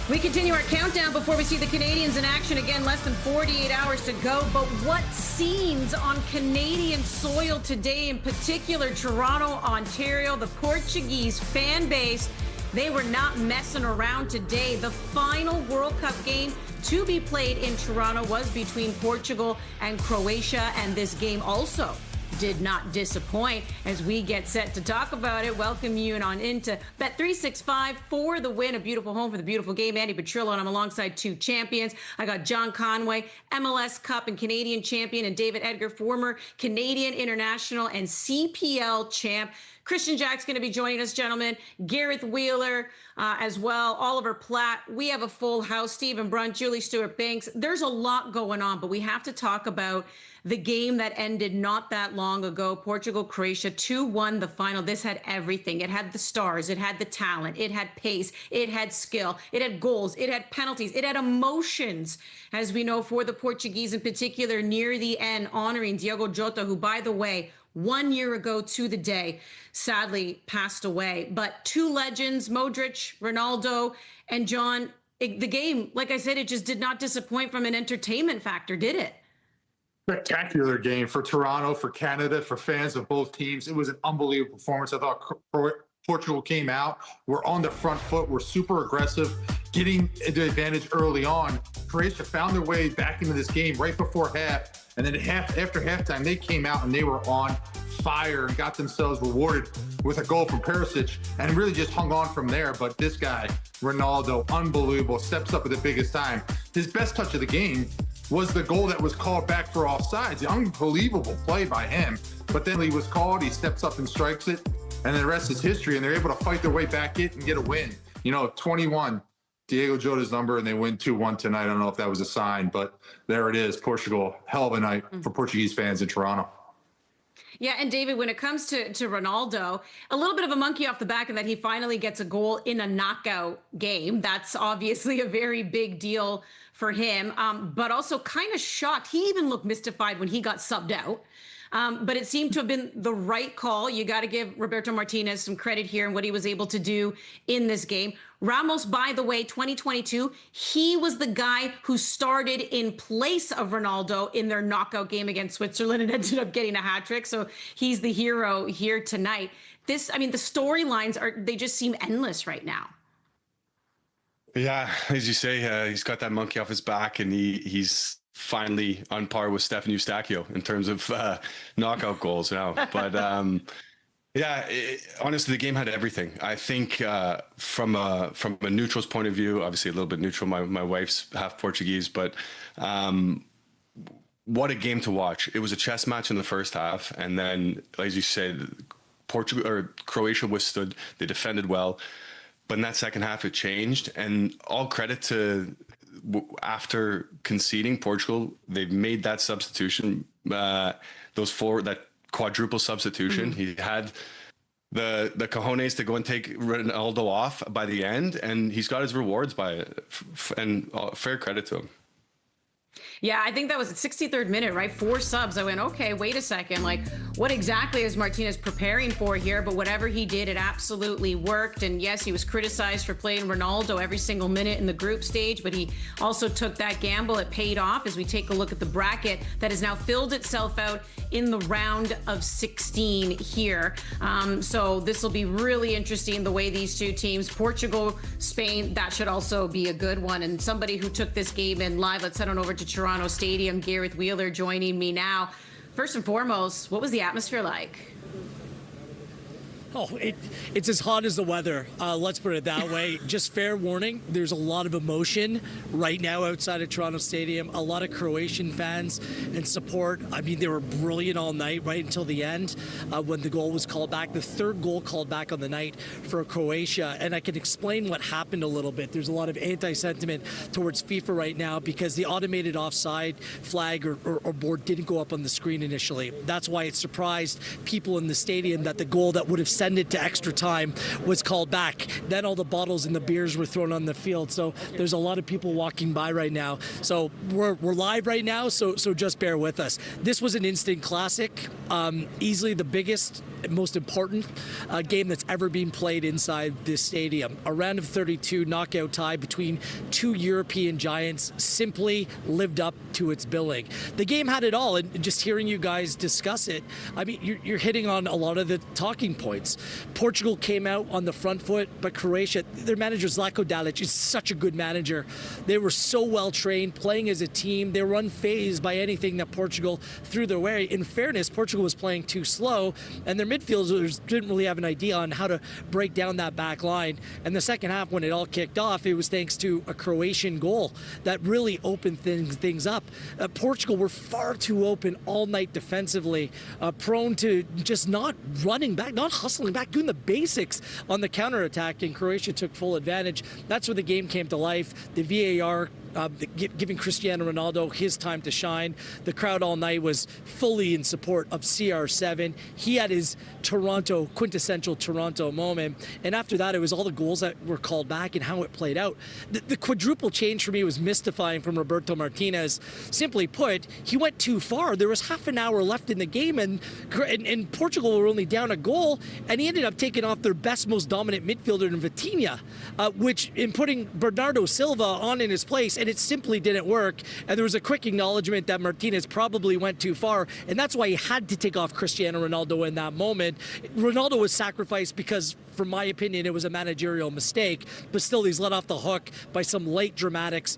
We continue our countdown before we see the Canadians in action again. Less than 48 hours to go. But what scenes on Canadian soil today, in particular Toronto, Ontario, the Portuguese fan base, they were not messing around today. The final World Cup game to be played in Toronto was between Portugal and Croatia, and this game also did not disappoint. As we get set to talk about it, welcome you and on into Bet365 for the win. A beautiful home for the beautiful game. Andy Petrillo, and I'm alongside two champions. I got John Conway, MLS Cup and Canadian champion, and David Edgar, former Canadian international and CPL champ. Christian Jack's going to be joining us, gentlemen. Gareth Wheeler as well. Oliver Platt. We have a full house. Stephen Brunt, Julie Stewart-Banks. There's a lot going on, but we have to talk about the game that ended not that long ago. Portugal Croatia 2-1 the final. This had everything. It had the stars. It had the talent. It had pace. It had skill. It had goals. It had penalties. It had emotions, as we know, for the Portuguese in particular near the end, honoring Diogo Jota, who, by the way, 1 year ago to the day, sadly passed away. But two legends, Modric, Ronaldo, and John, the game, like I said, it just did not disappoint from an entertainment factor, did it? Spectacular game for Toronto, for Canada, for fans of both teams. It was an unbelievable performance. I thought Portugal came out. We're on the front foot. We're super aggressive, getting the advantage early on. Croatia found their way back into this game right before half. And then after halftime, they came out and they were on fire and got themselves rewarded with a goal from Perisic and really just hung on from there. But this guy, Ronaldo, unbelievable, steps up at the biggest time. His best touch of the game was the goal that was called back for offsides. The unbelievable play by him. But then he was called, he steps up and strikes it, and the rest is history. And they're able to fight their way back in and get a win. You know, 21, Diego Jota's number, and they win 2-1 tonight. I don't know if that was a sign, but there it is. Portugal, hell of a night for Portuguese fans in Toronto. Yeah, and David, when it comes to Ronaldo, a little bit of a monkey off the back in that he finally gets a goal in a knockout game. That's obviously a very big deal for him, but also kind of shocked. He even looked mystified when he got subbed out. But it seemed to have been the right call. You got to give Roberto Martinez some credit here and what he was able to do in this game. Ramos, by the way, 2022, he was the guy who started in place of Ronaldo in their knockout game against Switzerland and ended up getting a hat trick. So he's the hero here tonight. This, I mean, the storylines they just seem endless right now. Yeah, as you say, he's got that monkey off his back, and he's finally on par with Stefan Eustachio in terms of knockout goals now. But yeah, honestly, the game had everything. I think from a neutral's point of view, obviously a little bit neutral. My wife's half Portuguese, but what a game to watch. It was a chess match in the first half, and then, as you said, Croatia withstood. They defended well. But in that second half, it changed, and all credit to after conceding Portugal, they've made that substitution, that quadruple substitution. He had the cojones to go and take Ronaldo off by the end, and he's got his rewards by it, and fair credit to him. Yeah, I think that was the 63rd minute, right? 4 subs. I went, okay, wait a second. Like, what exactly is Martinez preparing for here? But whatever he did, it absolutely worked. And yes, he was criticized for playing Ronaldo every single minute in the group stage, but he also took that gamble. It paid off as we take a look at the bracket that has now filled itself out in the round of 16 here. So this will be really interesting, the way these two teams, Portugal, Spain, that should also be a good one. And somebody who took this game in live, let's head on over to Toronto Stadium. Gareth Wheeler joining me now. First and foremost, what was the atmosphere like? Oh, it's as hot as the weather. Let's put it that way. Just fair warning, there's a lot of emotion right now outside of Toronto Stadium. A lot of Croatian fans and support. I mean, they were brilliant all night, right until the end when the goal was called back. The third goal called back on the night for Croatia. And I can explain what happened a little bit. There's a lot of anti-sentiment towards FIFA right now because the automated offside flag or board didn't go up on the screen initially. That's why it surprised people in the stadium that the goal that would have set send it to extra time was called back. Then all the bottles and the beers were thrown on the field. So there's a lot of people walking by right now. So we're live right now, so just bear with us. This was an instant classic, easily the biggest, most important game that's ever been played inside this stadium. A round of 32 knockout tie between two European giants simply lived up to its billing. The game had it all, and just hearing you guys discuss it, I mean, you're hitting on a lot of the talking points. Portugal came out on the front foot, but Croatia, their manager Zlatko Dalic is such a good manager. They were so well trained, playing as a team. They were unfazed by anything that Portugal threw their way. In fairness, Portugal was playing too slow, and their midfielders didn't really have an idea on how to break down that back line. And the second half, when it all kicked off, it was thanks to a Croatian goal that really opened things up. Portugal were far too open all night defensively, prone to just not running back, not hustling back, doing the basics on the counterattack, and Croatia took full advantage. That's where the game came to life. The VAR giving Cristiano Ronaldo his time to shine. The crowd all night was fully in support of CR7. He had his quintessential Toronto moment. And after that, it was all the goals that were called back and how it played out. The quadruple change for me was mystifying from Roberto Martinez. Simply put, he went too far. There was half an hour left in the game, and Portugal were only down a goal, and he ended up taking off their best, most dominant midfielder in Vitinha, which in putting Bernardo Silva on in his place, and it simply didn't work. And there was a quick acknowledgement that Martinez probably went too far, and that's why he had to take off Cristiano Ronaldo in that moment. Ronaldo was sacrificed because, from my opinion, it was a managerial mistake, but still he's let off the hook by some late dramatics.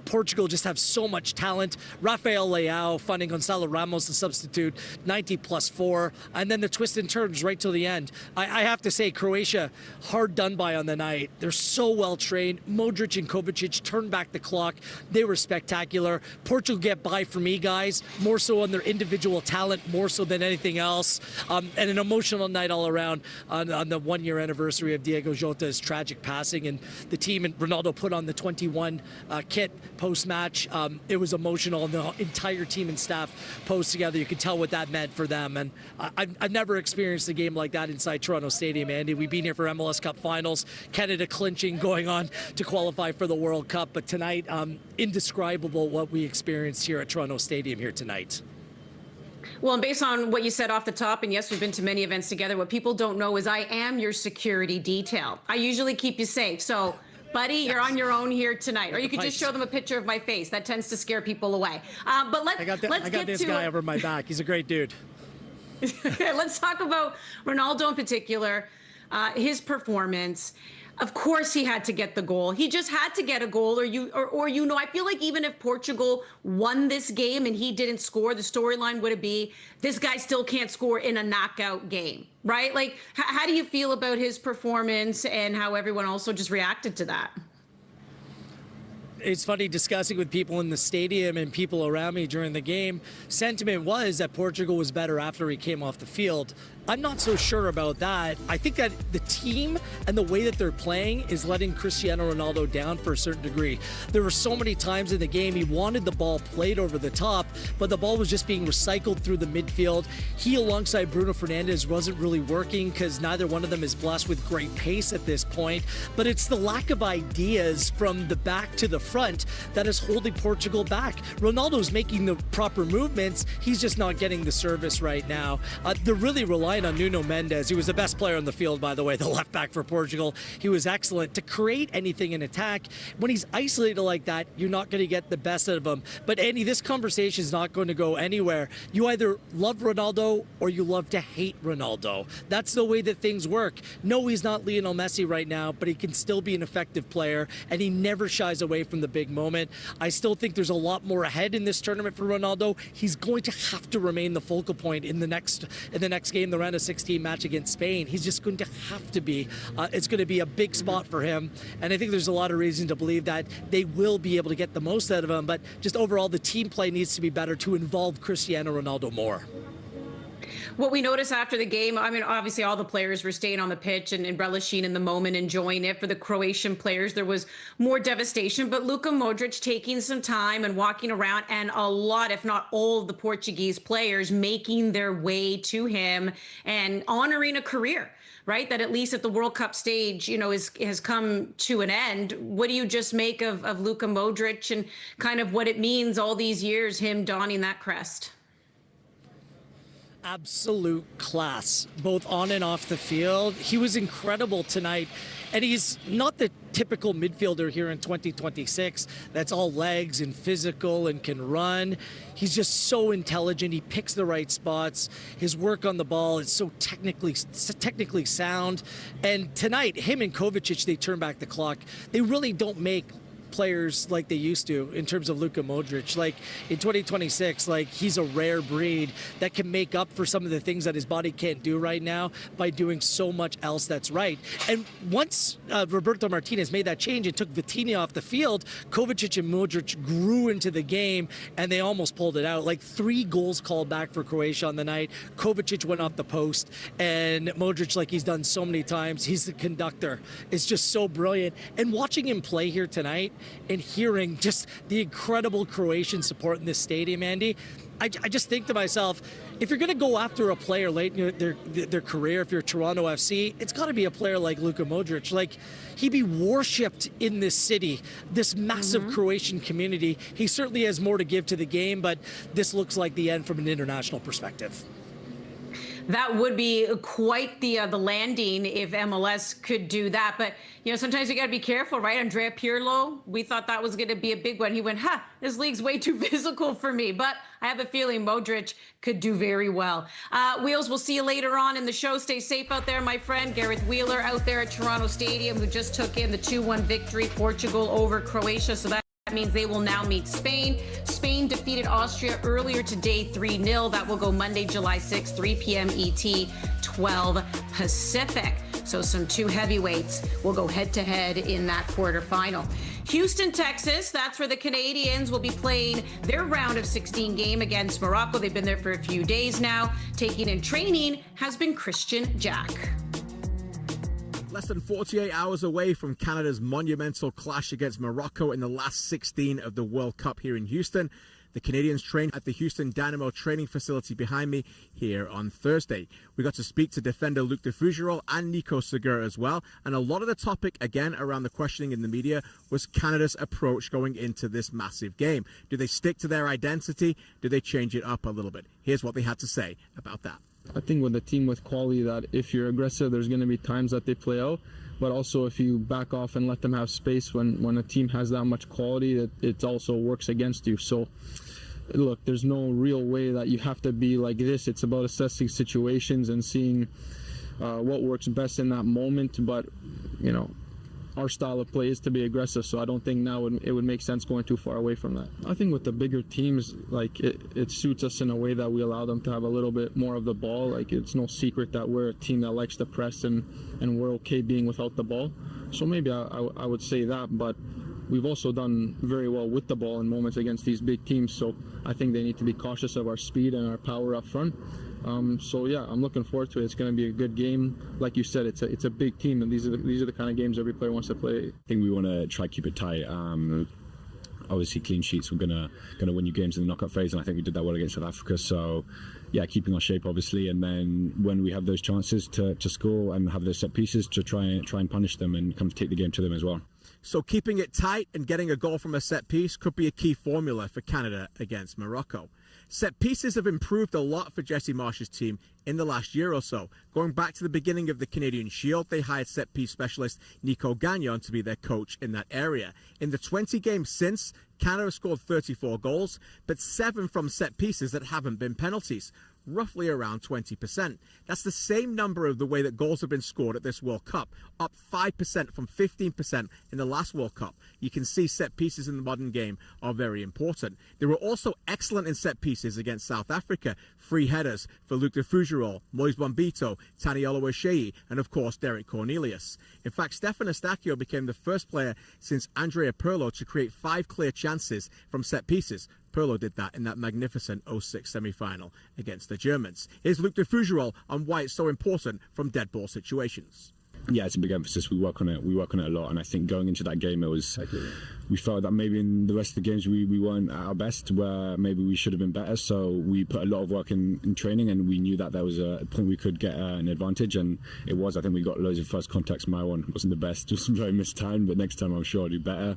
Portugal just have so much talent. Rafael Leao finding Gonçalo Ramos, the substitute, 90+4, and then the twist and turns right till the end. I have to say, Croatia, hard done by on the night. They're so well trained. Modric and Kovacic turned back the clock. They were spectacular. Portugal get by for me, guys, more so on their individual talent, more so than anything else. And an emotional night all around on the one-year anniversary of Diego Jota's tragic passing, and the team and Ronaldo put on the 21 kit post-match. It was emotional, and the entire team and staff posed together. You could tell what that meant for them, and I've never experienced a game like that inside Toronto Stadium, Andy. We've been here for MLS Cup finals, Canada clinching, going on to qualify for the World Cup, but tonight, indescribable what we experienced here at Toronto Stadium here tonight. Well, and based on what you said off the top, and yes, we've been to many events together, what people don't know is I am your security detail. I usually keep you safe. So, buddy, you're on your own here tonight. Or you could just show them a picture of my face. That tends to scare people away. But let's get to I got this guy over my back. He's a great dude. Let's talk about Ronaldo in particular, his performance. Of course he had to get the goal. He just had to get a goal, or I feel like even if Portugal won this game and he didn't score, the storyline would be this guy still can't score in a knockout game, right? Like, how do you feel about his performance and how everyone also just reacted to that? It's funny discussing with people in the stadium and people around me during the game. Sentiment was that Portugal was better after he came off the field. I'm not so sure about that. I think that the team and the way that they're playing is letting Cristiano Ronaldo down for a certain degree. There were so many times in the game he wanted the ball played over the top, but the ball was just being recycled through the midfield. He, alongside Bruno Fernandes, wasn't really working because neither one of them is blessed with great pace at this point. But it's the lack of ideas from the back to the front that is holding Portugal back. Ronaldo's making the proper movements. He's just not getting the service right now. They're really relying on Nuno Mendes. He was the best player on the field, by the way, the left back for Portugal. He was excellent to create anything in attack. When he's isolated like that, you're not going to get the best out of him. But Andy, this conversation is not going to go anywhere. You either love Ronaldo or you love to hate Ronaldo. That's the way that things work. No, he's not Lionel Messi right now, but he can still be an effective player, and he never shies away from the big moment. I still think there's a lot more ahead in this tournament for Ronaldo. He's going to have to remain the focal point in the next game, the round of 16 match against Spain. He's just going to have to be. It's going to be a big spot for him, and I think there's a lot of reason to believe that they will be able to get the most out of him, but just overall the team play needs to be better to involve Cristiano Ronaldo more. What we noticed after the game, I mean, obviously all the players were staying on the pitch and relishing in the moment, enjoying it. For the Croatian players, there was more devastation, but Luka Modric taking some time and walking around, and a lot, if not all, of the Portuguese players making their way to him and honoring a career, right? That at least at the World Cup stage, you know, has come to an end. What do you just make of Luka Modric and kind of what it means all these years, him donning that crest? Absolute class, both on and off the field. He was incredible tonight. And he's not the typical midfielder here in 2026 that's all legs and physical and can run. He's just so intelligent. He picks the right spots. His work on the ball is so technically sound. And tonight, him and Kovacic, they turn back the clock. They really don't make players like they used to in terms of Luka Modric. Like in 2026, like he's a rare breed that can make up for some of the things that his body can't do right now by doing so much else that's right. And once Roberto Martinez made that change and took Vitinha off the field, Kovacic and Modric grew into the game and they almost pulled it out. Like 3 goals called back for Croatia on the night. Kovacic went off the post, and Modric, like he's done so many times, he's the conductor. It's just so brilliant. And watching him play here tonight and hearing just the incredible Croatian support in this stadium, Andy, I just think to myself, if you're going to go after a player late in their career, if you're Toronto FC, it's got to be a player like Luka Modric. Like, he'd be worshipped in this city, this massive Croatian community. He certainly has more to give to the game, but this looks like the end from an international perspective. That would be quite the landing if MLS could do that. But, you know, sometimes you got to be careful, right? Andrea Pirlo, we thought that was going to be a big one. He went, this league's way too physical for me. But I have a feeling Modric could do very well. Wheels, we'll see you later on in the show. Stay safe out there, my friend. Gareth Wheeler out there at Toronto Stadium, who just took in the 2-1 victory, Portugal over Croatia. So that means they will now meet Spain. Spain defeated Austria earlier today 3-0. That will go Monday, July 6th, 3 p.m. ET, 12 Pacific. So some 2 heavyweights will go head-to-head in that quarterfinal. Houston, Texas, that's where the Canadians will be playing their round of 16 game against Morocco. They've been there for a few days now. Taking in training has been Christian Jack. Less than 48 hours away from Canada's monumental clash against Morocco in the last 16 of the World Cup here in Houston. The Canadians trained at the Houston Dynamo training facility behind me here on Thursday. We got to speak to defender Luc de Fougerolles and Nico Segura as well. And a lot of the topic, again, around the questioning in the media was Canada's approach going into this massive game. Do they stick to their identity? Do they change it up a little bit? Here's what they had to say about that. I think with a team with quality, that if you're aggressive, there's going to be times that they play out. But also if you back off and let them have space, when a team has that much quality, it also works against you. So look, there's no real way that you have to be like this. It's about assessing situations and seeing what works best in that moment. But, you know, our style of play is to be aggressive, so I don't think now it would make sense going too far away from that. I think with the bigger teams, like it suits us in a way that we allow them to have a little bit more of the ball. Like, it's no secret that we're a team that likes to press and we're okay being without the ball. So maybe I would say that, but we've also done very well with the ball in moments against these big teams, so I think they need to be cautious of our speed and our power up front. So yeah, I'm looking forward to it. It's going to be a good game. Like you said, it's a big team, and these are the kind of games every player wants to play. I think we want to try to keep it tight. Obviously, clean sheets. We're gonna win you games in the knockout phase, and I think we did that well against South Africa. So yeah, keeping our shape obviously, and then when we have those chances to score and have those set pieces, to try and punish them and kind of take the game to them as well. So keeping it tight and getting a goal from a set piece could be a key formula for Canada against Morocco. Set pieces have improved a lot for Jesse Marsch's team in the last year or so. Going back to the beginning of the Canadian Shield, they hired set piece specialist Nico Gagnon to be their coach in that area. In the 20 games since, Canada has scored 34 goals, but 7 from set pieces that haven't been penalties. Roughly around 20%. That's the same number of the way that goals have been scored at this World Cup, up 5% from 15% in the last World Cup. You can see set pieces in the modern game are very important. They were also excellent in set pieces against South Africa. Free headers for Luc de Fougerolles, Moise Bombito, Tani Oluwaseyi, and of course Derek Cornelius. In fact, Stefan Eustáquio became the first player since Andrea Pirlo to create 5 clear chances from set pieces. Pirlo did that in that magnificent 06 semi-final against the Germans. Here's Luke de Fougerolles on why it's so important from dead ball situations. Yeah, it's a big emphasis. We work on it. We work on it a lot, and I think going into that game, we felt that maybe in the rest of the games we weren't at our best, where maybe we should have been better. So we put a lot of work in training, and we knew that there was a point we could get an advantage, and it was. I think we got loads of first contacts. My one wasn't the best, just very mistimed, but next time I'm sure I'll do better.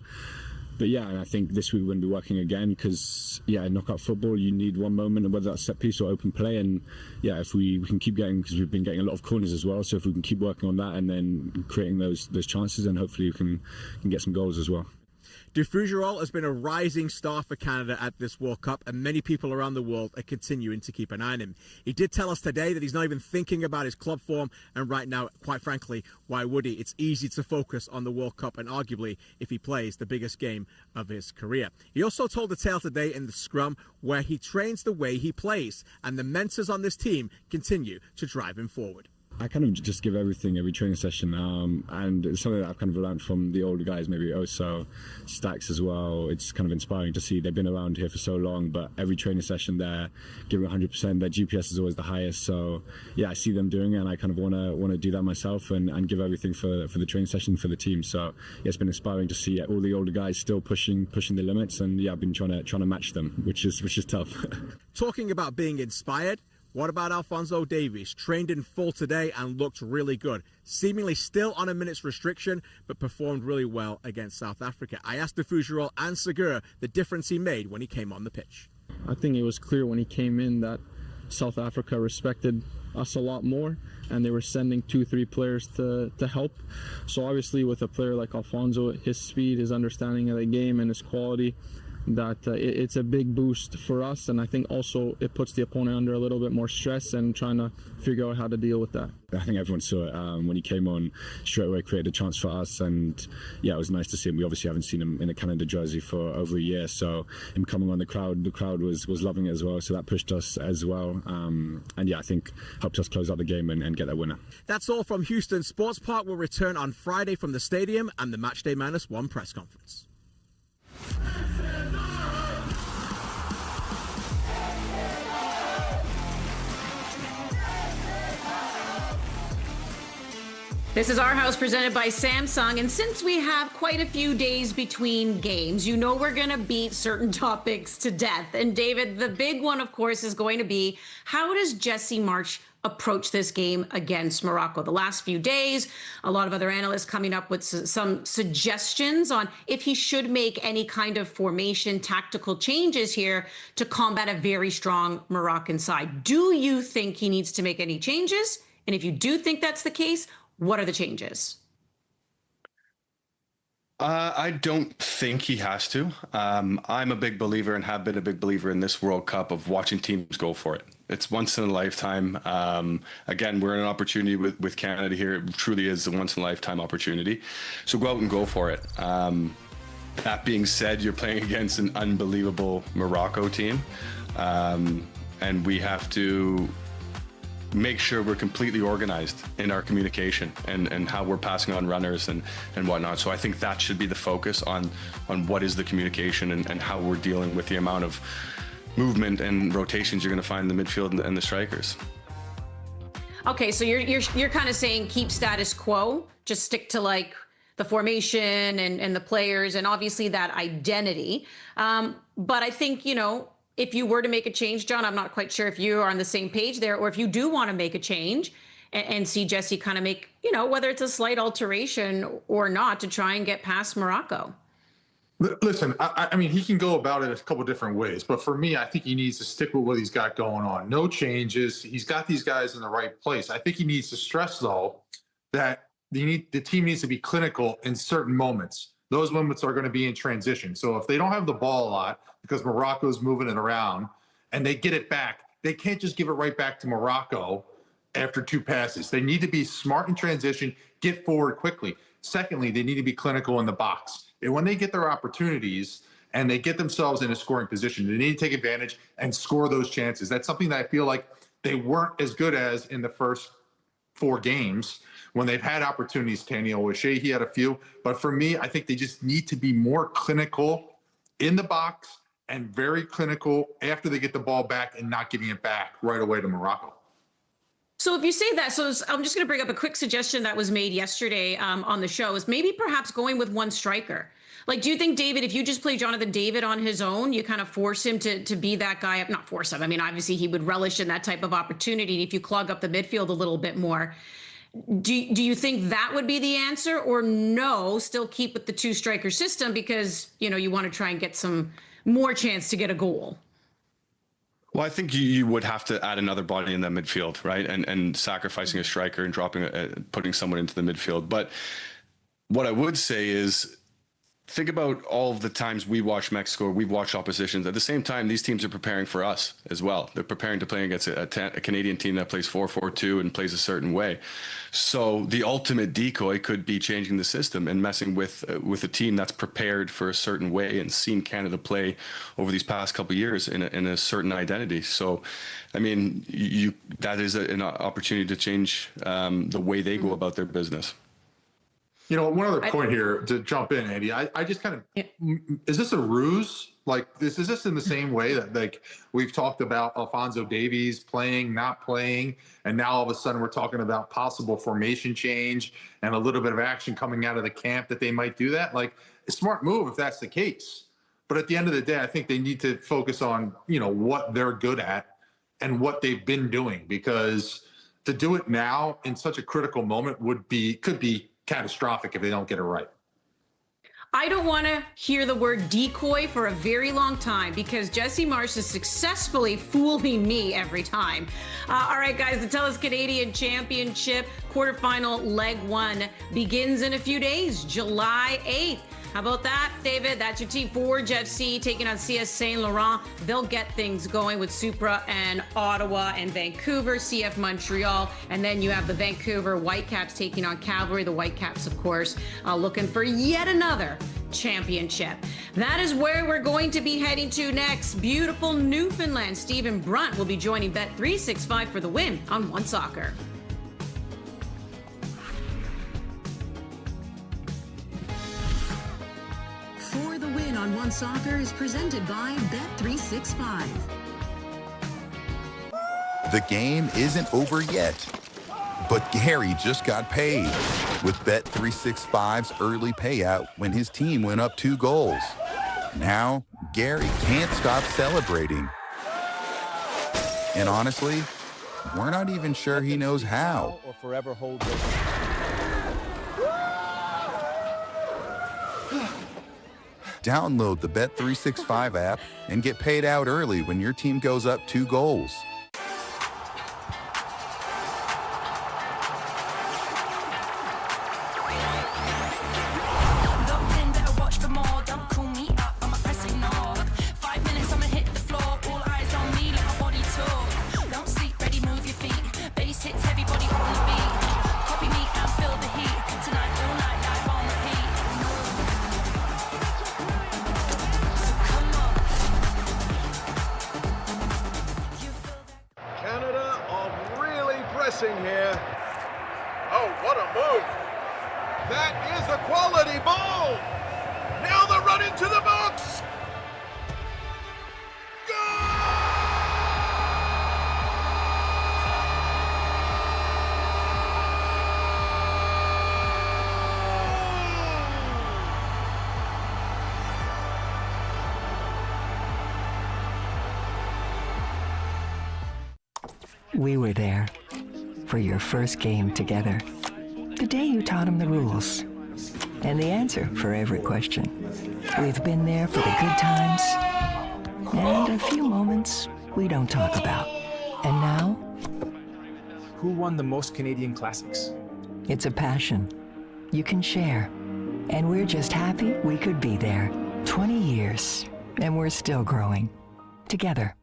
But yeah, and I think this week we're going to be working again because, yeah, in knockout football, you need one moment, and whether that's set piece or open play. And yeah, if we can keep getting, because we've been getting a lot of corners as well, so if we can keep working on that and then creating those chances, then hopefully we can get some goals as well. De Fougerolles has been a rising star for Canada at this World Cup, and many people around the world are continuing to keep an eye on him. He did tell us today that he's not even thinking about his club form, and right now, quite frankly, why would he? It's easy to focus on the World Cup, and arguably, if he plays, the biggest game of his career. He also told the tale today in the scrum where he trains the way he plays, and the mentors on this team continue to drive him forward. I kind of just give everything every training session, and it's something that I've kind of learned from the older guys, maybe Oso, Stacks as well. It's kind of inspiring to see they've been around here for so long, but every training session they're giving 100%. Their GPS is always the highest, so yeah, I see them doing it, and I kind of want to do that myself and give everything for the training session for the team. So yeah, it's been inspiring to see all the older guys still pushing the limits, and yeah, I've been trying to match them, which is tough. Talking about being inspired, what about Alphonso Davies? Trained in full today and looked really good. Seemingly still on a minute's restriction, but performed really well against South Africa. I asked de Fougerolles and Segura the difference he made when he came on the pitch. I think it was clear when he came in that South Africa respected us a lot more, and they were sending 2-3 players to help. So obviously with a player like Alphonso, his speed, his understanding of the game, and his quality, that it's a big boost for us, and I think also it puts the opponent under a little bit more stress and trying to figure out how to deal with that. I think everyone saw it when he came on, straight away created a chance for us, and yeah, it was nice to see him. We obviously haven't seen him in a Canada jersey for over a year, so him coming on, the crowd was loving it as well, so that pushed us as well, and yeah, I think helped us close out the game and get that winner. That's all from Houston Sports Park. We'll return on Friday from the stadium and the Matchday -1 press conference. This is Our House presented by Samsung, and since we have quite a few days between games, you know we're going to beat certain topics to death. And David, the big one, of course, is going to be, how does Jesse Marsch approach this game against Morocco? The last few days, a lot of other analysts coming up with some suggestions on if he should make any kind of formation, tactical changes here to combat a very strong Moroccan side. Do you think he needs to make any changes? And if you do think that's the case, what are the changes? I don't think he has to. I'm a big believer and have been a big believer in this World Cup of watching teams go for it. It's once in a lifetime. Again, we're in an opportunity with Canada here. It truly is a once in a lifetime opportunity. So go out and go for it. That being said, you're playing against an unbelievable Morocco team. And we have to make sure we're completely organized in our communication and how we're passing on runners and whatnot. So I think that should be the focus on what is the communication and how we're dealing with the amount of movement and rotations you're going to find in the midfield and the strikers. Okay, so you're kind of saying keep status quo, just stick to like the formation and the players and obviously that identity. But I think, if you were to make a change, John, I'm not quite sure if you are on the same page there, or if you do want to make a change and see Jesse kind of make, whether it's a slight alteration or not, to try and get past Morocco. Listen, I mean, he can go about it a couple different ways, but for me, I think he needs to stick with what he's got going on. No changes. He's got these guys in the right place. I think he needs to stress, though, that the team needs to be clinical in certain moments. Those moments are going to be in transition. So if they don't have the ball a lot because Morocco's moving it around and they get it back, they can't just give it right back to Morocco after 2 passes. They need to be smart in transition, get forward quickly. Secondly, they need to be clinical in the box. And when they get their opportunities and they get themselves in a scoring position, they need to take advantage and score those chances. That's something that I feel like they weren't as good as in the first 4 games. When they've had opportunities, Daniel O'Shea, he had a few. But for me, I think they just need to be more clinical in the box and very clinical after they get the ball back and not giving it back right away to Morocco. So if you say that, so I'm just going to bring up a quick suggestion that was made yesterday on the show, is maybe perhaps going with one striker. Like, do you think, David, if you just play Jonathan David on his own, you kind of force him to be that guy? Not force him. I mean, obviously he would relish in that type of opportunity if you clog up the midfield a little bit more. Do you think that would be the answer, or no, still keep with the two striker system because, you know, you want to try and get some more chance to get a goal? Well, I think you would have to add another body in that midfield, right? And sacrificing a striker and putting someone into the midfield. But what I would say is, think about all of the times we watch Mexico, we've watched oppositions. At the same time, these teams are preparing for us as well. They're preparing to play against a Canadian team that plays 4-4-2 and plays a certain way. So the ultimate decoy could be changing the system and messing with a team that's prepared for a certain way and seen Canada play over these past couple of years in a certain identity. So, I mean, that is an opportunity to change the way they go about their business. You know, one other point here to jump in, Andy. I just kind of, is this a ruse? Like, is this in the same way that, like, we've talked about Alphonso Davies playing, not playing, and now all of a sudden we're talking about possible formation change and a little bit of action coming out of the camp that they might do that? Like, a smart move if that's the case. But at the end of the day, I think they need to focus on, you know, what they're good at and what they've been doing, because to do it now in such a critical moment could be catastrophic if they don't get it right. I don't want to hear the word decoy for a very long time because Jesse Marsh is successfully fooling me every time. All right, guys, the TELUS Canadian Championship quarterfinal leg 1 begins in a few days, July 8th. How about that, David? That's your team. Forge FC taking on CS Saint Laurent. They'll get things going with Supra and Ottawa and Vancouver, CF Montreal. And then you have the Vancouver Whitecaps taking on Cavalry. The Whitecaps, of course, looking for yet another championship. That is where we're going to be heading to next. Beautiful Newfoundland. Stephen Brunt will be joining Bet365 for the win on One Soccer. For the Win on One Soccer is presented by Bet365. The game isn't over yet, but Gary just got paid with Bet365's early payout when his team went up 2 goals. Now, Gary can't stop celebrating. And honestly, we're not even sure he knows how. Or forever hold those. Download the Bet365 app and get paid out early when your team goes up 2 goals. Here. Oh, what a move. That is a quality ball. Now the run into the box. We were there for your first game together. The day you taught him the rules. And the answer for every question. We've been there for the good times and a few moments we don't talk about. And now? Who won the most Canadian Classics? It's a passion you can share. And we're just happy we could be there. 20 years, and we're still growing. Together.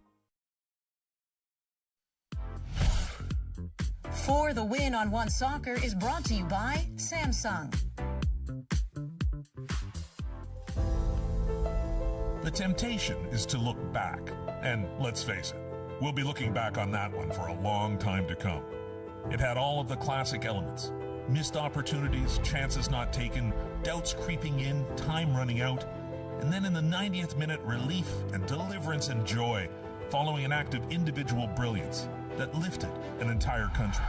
For the Win on One Soccer is brought to you by Samsung. The temptation is to look back. And let's face it, we'll be looking back on that one for a long time to come. It had all of the classic elements. Missed opportunities, chances not taken, doubts creeping in, time running out. And then in the 90th minute, relief and deliverance and joy following an act of individual brilliance that lifted an entire country.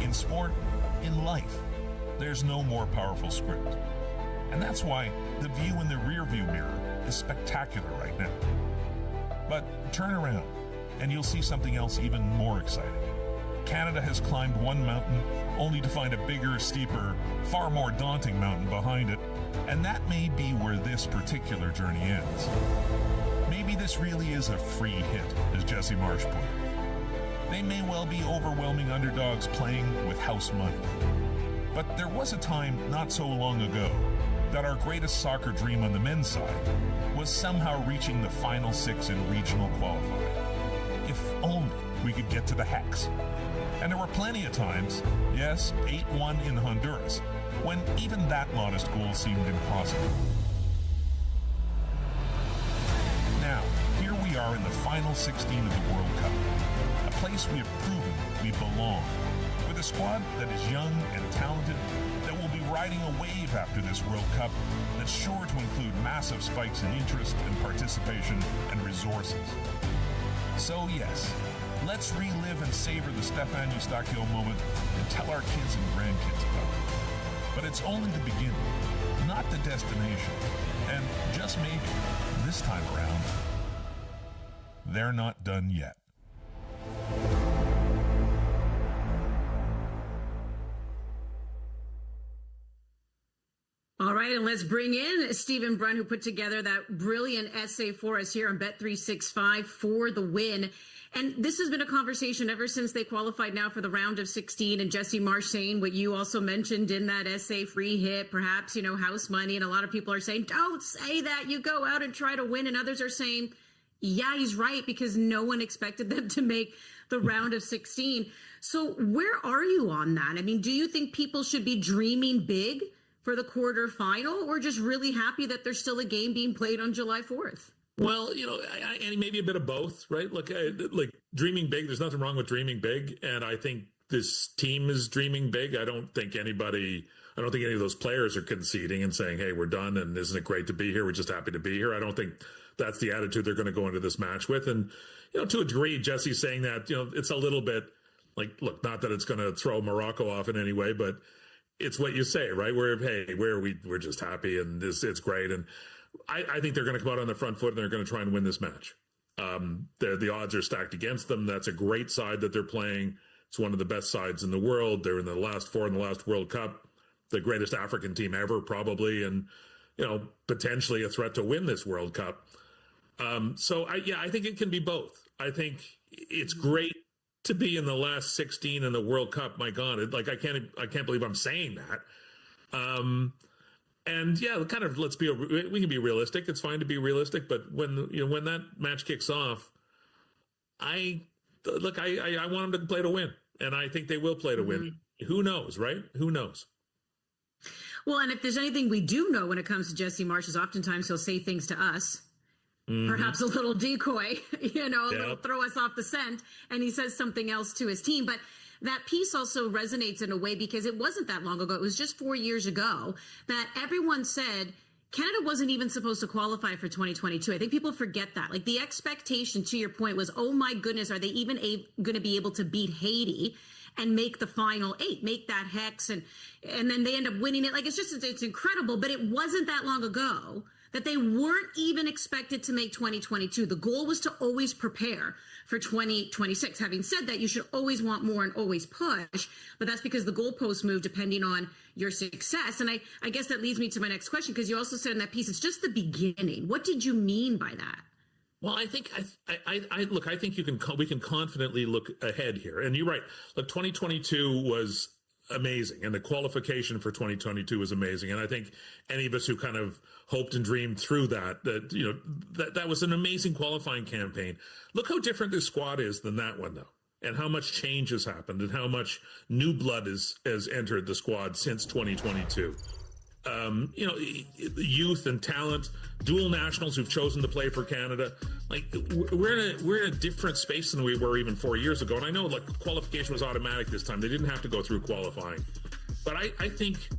In sport, in life, there's no more powerful script. And that's why the view in the rearview mirror is spectacular right now. But turn around, and you'll see something else even more exciting. Canada has climbed one mountain, only to find a bigger, steeper, far more daunting mountain behind it, and that may be where this particular journey ends. Maybe this really is a free hit, as Jesse Marsh put it. They may well be overwhelming underdogs playing with house money. But there was a time not so long ago that our greatest soccer dream on the men's side was somehow reaching the final six in regional qualifying. If only we could get to the hex. And there were plenty of times, yes, 8-1 in Honduras, when even that modest goal seemed impossible. Now, here we are in the final 16 of the World Cup, a place we have proven we belong, with a squad that is young and talented, that will be riding a wave after this World Cup that's sure to include massive spikes in interest and participation and resources. So yes, let's relive and savor the Stefan Eustachio moment and tell our kids and grandkids about it. But it's only the beginning, not the destination. And just maybe, this time around, they're not done yet. All right, and let's bring in Stephen Brunn, who put together that brilliant essay for us here on Bet365 for the win. And this has been a conversation ever since they qualified now for the round of 16. And Jesse Marsh saying what you also mentioned in that essay, free hit, perhaps, house money. And a lot of people are saying, don't say that. You go out and try to win. And others are saying, yeah, he's right, because no one expected them to make the round of 16. So where are you on that? I mean, do you think people should be dreaming big for the quarterfinal, or just really happy that there's still a game being played on July 4th? Well, and maybe a bit of both, right? Look, like dreaming big, there's nothing wrong with dreaming big. And I think this team is dreaming big. I don't think any of those players are conceding and saying, hey, we're done and isn't it great to be here? We're just happy to be here. I don't think that's the attitude they're going to go into this match with. And, to a degree, Jesse's saying that, it's a little bit like, look, not that it's going to throw Morocco off in any way, but it's what you say, right? Where we're just happy and it's great. And I think they're going to come out on the front foot and they're going to try and win this match. The odds are stacked against them. That's a great side that they're playing. It's one of the best sides in the world. They're in the last four in the last World Cup, the greatest African team ever, probably, and potentially a threat to win this World Cup. So I think it can be both. I think it's great to be in the last 16 in the World Cup. My God, I can't believe I'm saying that. And yeah, kind of we can be realistic. It's fine to be realistic, but when that match kicks off, I want them to play to win, and I think they will play to win. Who knows, right? Who knows? Well, and if there's anything we do know when it comes to Jesse Marsh is oftentimes he'll say things to us. Perhaps a little decoy, little throw us off the scent, and he says something else to his team. But that piece also resonates in a way because it wasn't that long ago. It was just 4 years ago that everyone said Canada wasn't even supposed to qualify for 2022. I think people forget that. Like, the expectation, to your point, was, oh my goodness, are they even going to be able to beat Haiti and make the final 8, make that hex, and then they end up winning it? Like, it's incredible, but it wasn't that long ago that they weren't even expected to make 2022. The goal was to always prepare for 2026. Having said that, you should always want more and always push, but that's because the goalposts move depending on your success. And I guess that leads me to my next question, because you also said in that piece, it's just the beginning. What did you mean by that? Well, I think I think we can confidently look ahead here. And you're right. Look, 2022 was amazing, and the qualification for 2022 was amazing. And I think any of us who kind of hoped and dreamed through that was an amazing qualifying campaign. Look how different this squad is than that one, though, and how much change has happened and how much new blood has entered the squad since 2022. Youth and talent, dual nationals who've chosen to play for Canada. Like, we're in a different space than we were even 4 years ago. And I know, qualification was automatic this time. They didn't have to go through qualifying. But I think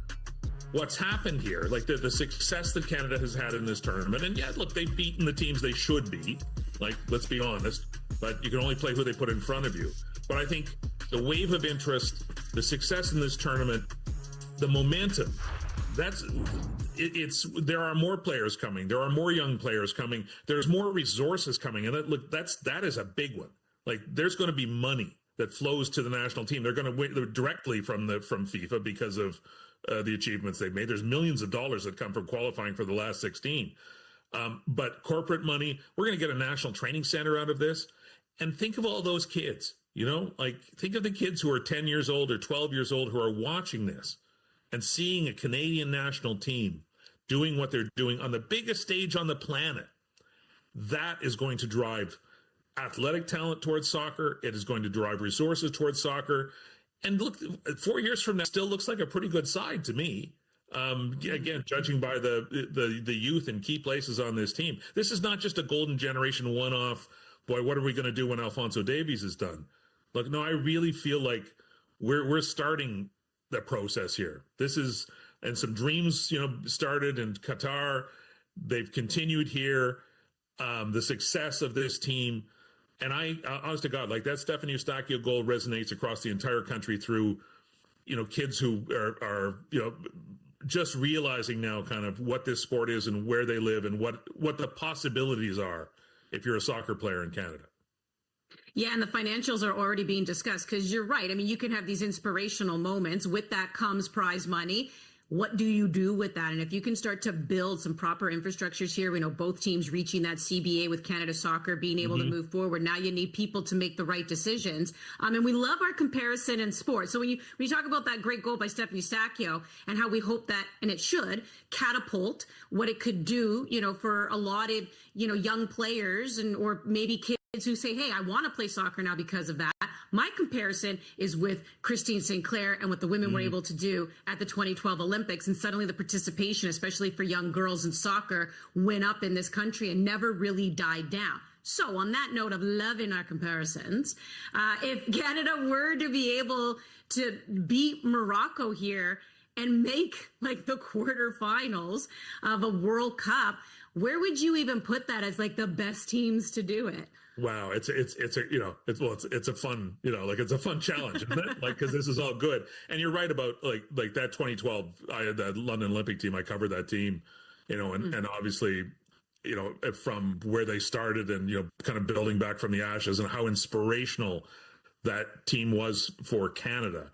what's happened here, like the success that Canada has had in this tournament, and yeah, look, they've beaten the teams they should beat, like, let's be honest, but you can only play who they put in front of you. But I think the wave of interest, the success in this tournament, the momentum, there are more players coming. There are more young players coming. There's more resources coming. And that is a big one. Like, there's going to be money that flows to the national team. They're going to win directly from FIFA because of the achievements they've made. There's millions of dollars that come from qualifying for the last 16. But corporate money, we're going to get a national training center out of this. And think of all those kids, like, think of the kids who are 10 years old or 12 years old who are watching this and seeing a Canadian national team doing what they're doing on the biggest stage on the planet. That is going to drive athletic talent towards soccer. It is going to drive resources towards soccer. And look, 4 years from now, still looks like a pretty good side to me. Again, judging by the youth and key places on this team. This is not just a golden generation one-off, boy, what are we going to do when Alphonso Davies is done? Look, no, I really feel like we're starting the process here. This is, and some dreams, started in Qatar. They've continued here. The success of this team, and I, honest to God, like, that Stefan Eustachio goal resonates across the entire country through, kids who are just realizing now kind of what this sport is and where they live and what the possibilities are if you're a soccer player in Canada. Yeah, and the financials are already being discussed, because you're right. I mean, you can have these inspirational moments. With that comes prize money. What do you do with that? And if you can start to build some proper infrastructures here, we know both teams reaching that CBA with Canada Soccer, being able to move forward. Now you need people to make the right decisions. And we love our comparison in sports. So when you talk about that great goal by Stefan Eustachio and how we hope that, and it should, catapult what it could do, for a lot of, young players or maybe kids who say, hey, I want to play soccer now because of that. My comparison is with Christine Sinclair and what the women were able to do at the 2012 Olympics. And suddenly the participation, especially for young girls in soccer, went up in this country and never really died down. So on that note of loving our comparisons, if Canada were to be able to beat Morocco here and make like the quarterfinals of a World Cup, where would you even put that as like the best teams to do it? Wow, it's a fun, it's a fun challenge, isn't it? Like, because this is all good. And you're right about like that 2012, that London Olympic team. I covered that team, and obviously, from where they started and kind of building back from the ashes, and how inspirational that team was for Canada.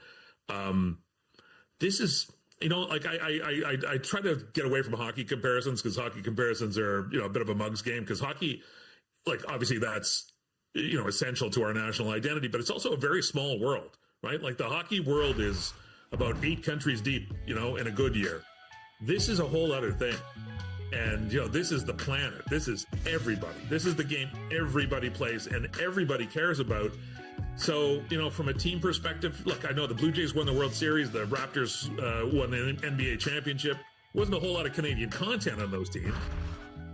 This is, I try to get away from hockey comparisons, because hockey comparisons are a bit of a mug's game, because hockey, like, obviously that's, essential to our national identity, but it's also a very small world, right? Like, the hockey world is about 8 countries deep, in a good year. This is a whole other thing. And, this is the planet. This is everybody. This is the game everybody plays and everybody cares about. So, from a team perspective, look, I know the Blue Jays won the World Series. The Raptors won the NBA championship. Wasn't a whole lot of Canadian content on those teams.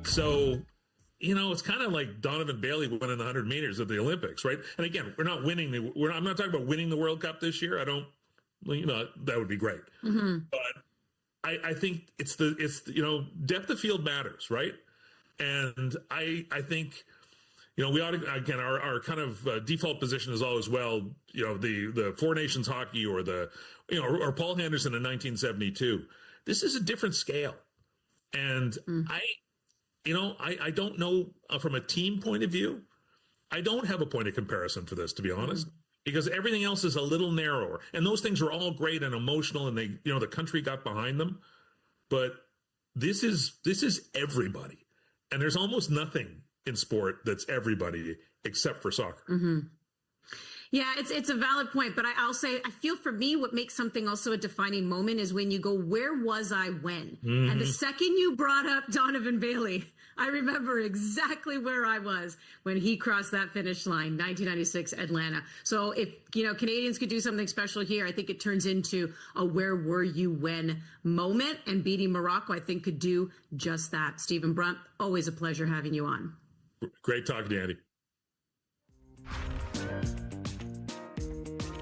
So, it's kind of like Donovan Bailey winning the 100 meters at the Olympics, right? And again, I'm not talking about winning the World Cup this year. I don't, that would be great. But I think it's depth of field matters, right? And I think, we ought to, again, our kind of default position is always, the Four Nations hockey or or Paul Henderson in 1972. This is a different scale. And I don't know from a team point of view. I don't have a point of comparison for this, to be honest, because everything else is a little narrower. And those things are all great and emotional, and they, the country got behind them. But this is everybody. And there's almost nothing in sport that's everybody except for soccer. Yeah, it's a valid point, but I'll say, I feel for me, what makes something also a defining moment is when you go, where was I when? And the second you brought up Donovan Bailey, I remember exactly where I was when he crossed that finish line, 1996 Atlanta. So if, Canadians could do something special here, I think it turns into a where were you when moment, and beating Morocco, I think, could do just that. Stephen Brunt, always a pleasure having you on. Great talking to you, Andy.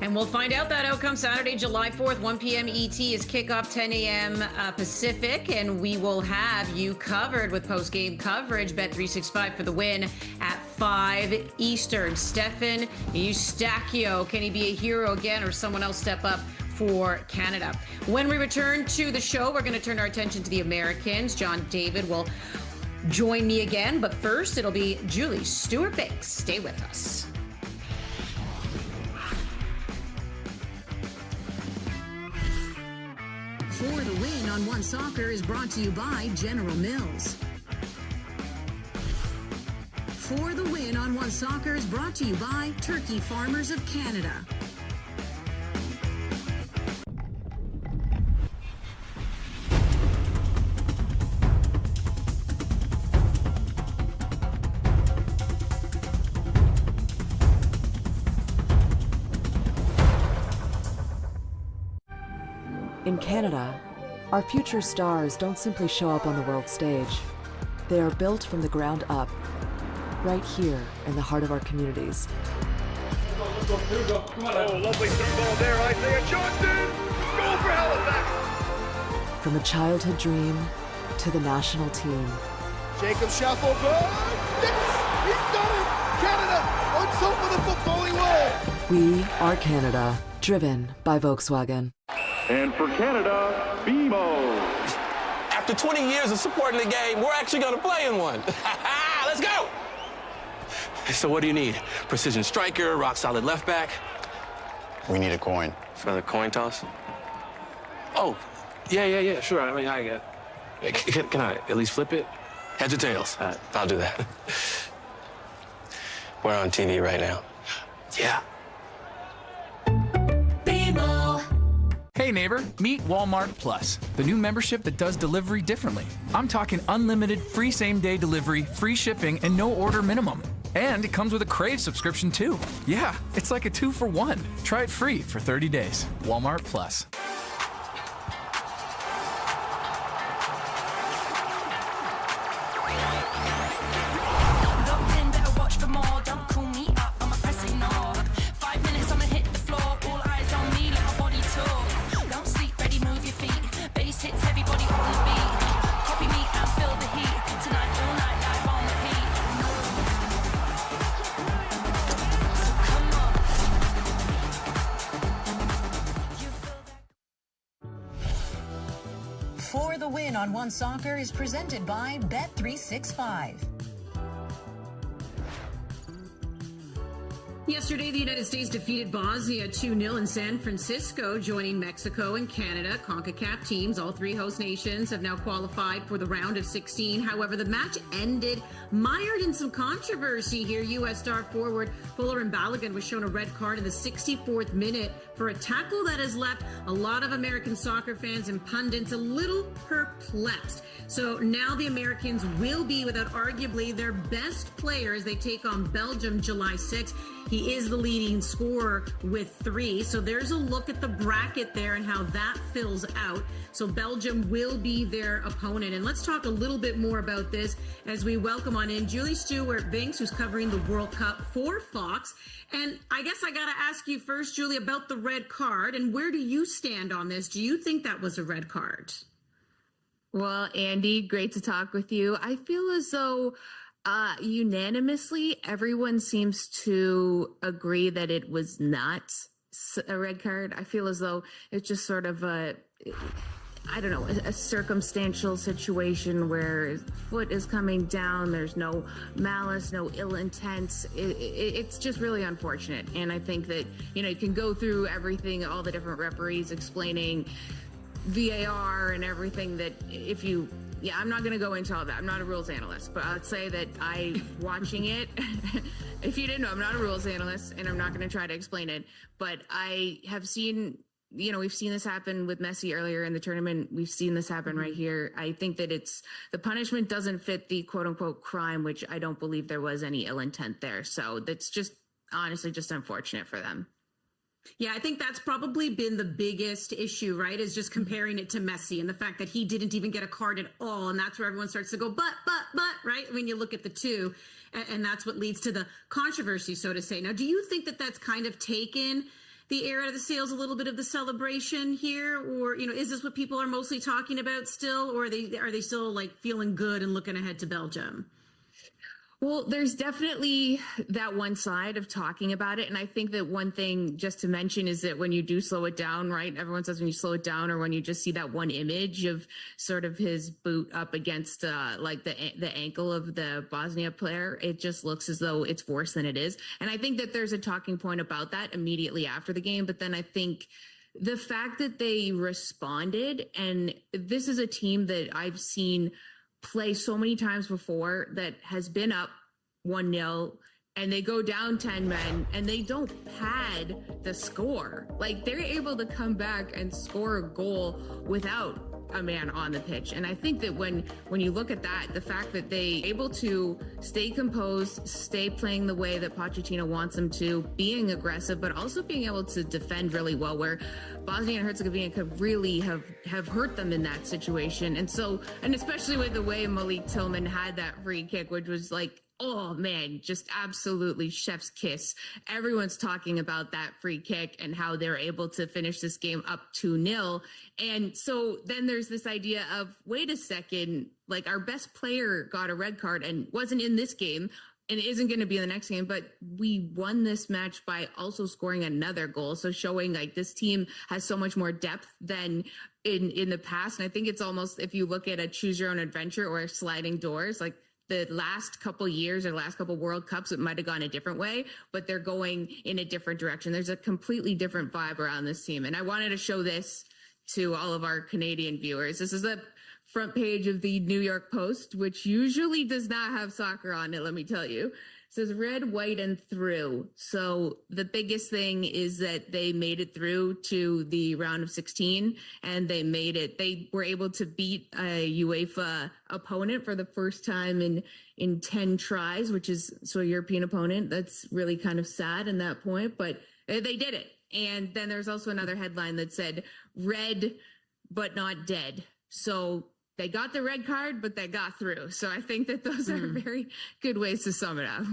And we'll find out that outcome Saturday, July 4th, 1 p.m. ET is kickoff, 10 a.m. Pacific, and we will have you covered with post-game coverage. Bet365 for the win at 5 Eastern. Stefan Eustachio, can he be a hero again or someone else step up for Canada? When we return to the show, we're going to turn our attention to the Americans. John David will join me again, but first it'll be Julie Stewart-Banks. Stay with us. For the Win on One Soccer is brought to you by General Mills. For the Win on One Soccer is brought to you by Turkey Farmers of Canada. In Canada, our future stars don't simply show up on the world stage. They are built from the ground up, right here in the heart of our communities. Oh, lovely through ball there, Isaiah Johnson! Goal for Halifax! From a childhood dream to the national team. Jacob Shuffle, good! Yes! He's done it! Canada on top of the footballing world! We are Canada, driven by Volkswagen. And for Canada, BMO. After 20 years of supporting the game, we're actually going to play in one. Let's go! So what do you need? Precision striker, rock solid left back? We need a coin. For the coin toss? Oh, yeah, sure. I mean, I can I at least flip it? Heads or tails? I'll do that. We're on TV right now. Yeah. Hey neighbor, meet Walmart Plus, the new membership that does delivery differently. I'm talking unlimited free same-day delivery, free shipping, and no order minimum. And it comes with a Crave subscription too. Yeah, it's like a 2-for-1. Try it free for 30 days. Walmart Plus. For the Win on One Soccer is presented by Bet365. Yesterday, the United States defeated Bosnia 2-0 in San Francisco, joining Mexico and Canada. CONCACAF teams, all three host nations, have now qualified for the round of 16. However, the match ended mired in some controversy here. U.S. star forward Fuller Balogun was shown a red card in the 64th minute for a tackle that has left a lot of American soccer fans and pundits a little perplexed. So now the Americans will be without arguably their best player as they take on Belgium July 6th. He is the leading scorer with 3. So there's a look at the bracket there and how that fills out. So Belgium will be their opponent. And let's talk a little bit more about this as we welcome on in Julie Stewart-Banks, who's covering the World Cup for Fox. And I guess I got to ask you first, Julie, about the red card. And where do you stand on this? Do you think that was a red card? Well, Andy, great to talk with you. I feel as though unanimously everyone seems to agree that it was not a red card. I feel as though it's just sort of a circumstantial situation where his foot is coming down. There's no malice, no ill intent. It's just really unfortunate. And I think that, you can go through everything, all the different referees explaining VAR and everything that I'm not going to go into all that. I'm not a rules analyst, but I'd say that watching it, if you didn't know, I'm not a rules analyst and I'm not going to try to explain it, but I have seen, we've seen this happen with Messi earlier in the tournament. We've seen this happen right here. I think that the punishment doesn't fit the quote unquote crime, which I don't believe there was any ill intent there. So that's just honestly just unfortunate for them. Yeah, I think that's probably been the biggest issue, right? Is just comparing it to Messi and the fact that he didn't even get a card at all. And that's where everyone starts to go, but, right? When you look at the two, and that's what leads to the controversy, so to say. Now, do you think that that's kind of taken the air out of the sails, a little bit of the celebration here, or is this what people are mostly talking about still, or are they still like feeling good and looking ahead to Belgium? Well, there's definitely that one side of talking about it. And I think that one thing just to mention is that when you do slow it down, right? Everyone says when you slow it down, or when you just see that one image of sort of his boot up against like the ankle of the Bosnia player, it just looks as though it's worse than it is. And I think that there's a talking point about that immediately after the game. But then I think the fact that they responded, and this is a team that I've seen play so many times before that has been up 1-0 and they go down 10 men and they don't pad the score. Like, they're able to come back and score a goal without a man on the pitch. And I think that when you look at that, the fact that they able to stay composed, stay playing the way that Pochettino wants them to, being aggressive, but also being able to defend really well, where Bosnia and Herzegovina could really have hurt them in that situation. And especially with the way Malik Tillman had that free kick, which was like, oh man, just absolutely chef's kiss. Everyone's talking about that free kick and how they're able to finish this game up 2-0. And so then there's this idea of, wait a second, like our best player got a red card and wasn't in this game and isn't going to be in the next game, but we won this match by also scoring another goal. So showing like this team has so much more depth than in the past. And I think it's almost, if you look at a choose your own adventure or sliding doors, like the last couple years or last couple World Cups, it might have gone a different way, but they're going in a different direction. There's a completely different vibe around this team. And I wanted to show this to all of our Canadian viewers. This is the front page of the New York Post, which usually does not have soccer on it, let me tell you. It says red, white, and through. So the biggest thing is that they made it through to the round of 16, and they were able to beat a UEFA opponent for the first time in 10 tries, which is so a European opponent. That's really kind of sad in that point, but they did it. And then there's also another headline that said red, but not dead. So they got the red card, but they got through. So I think that those are very good ways to sum it up.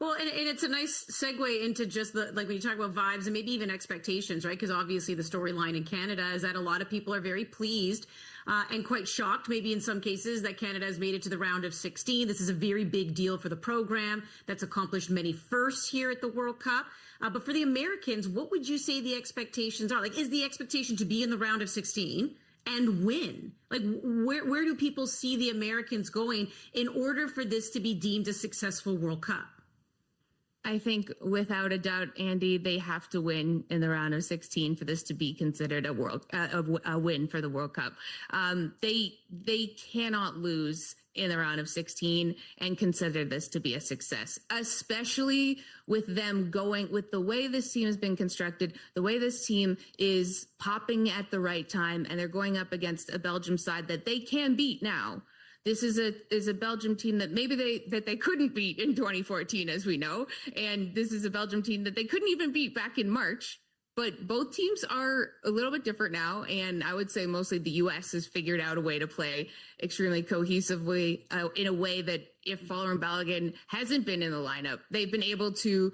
Well, and it's a nice segue into just like when you talk about vibes and maybe even expectations, right? Because obviously the storyline in Canada is that a lot of people are very pleased and quite shocked, maybe in some cases, that Canada has made it to the round of 16. This is a very big deal for the program that's accomplished many firsts here at the World Cup. But for the Americans, what would you say the expectations are? Like, is the expectation to be in the round of 16 and win? Like, where do people see the Americans going in order for this to be deemed a successful World Cup? I think without a doubt, Andy, they have to win in the round of 16 for this to be considered a win for the World Cup. They cannot lose in the round of 16 and consider this to be a success, especially with them going with the way this team has been constructed, the way this team is popping at the right time, and they're going up against a Belgium side that they can beat now. This is a Belgium team that maybe they couldn't beat in 2014, as we know. And this is a Belgium team that they couldn't even beat back in March. But both teams are a little bit different now. And I would say mostly the U.S. has figured out a way to play extremely cohesively in a way that if Fowler Balogun hasn't been in the lineup, they've been able to,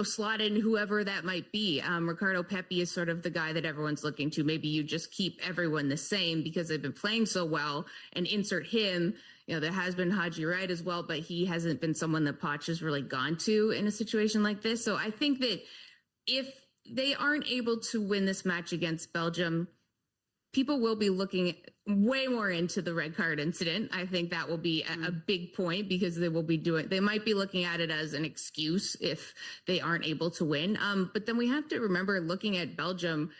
slot in whoever that might be. Ricardo Pepi is sort of the guy that everyone's looking to. Maybe you just keep everyone the same because they've been playing so well and insert him. There has been Haji Wright as well, but he hasn't been someone that Poch has really gone to in a situation like this. So I think that if they aren't able to win this match against Belgium, people will be looking way more into the red card incident. I think that will be a big point because they might be looking at it as an excuse if they aren't able to win. But then we have to remember, looking at Belgium,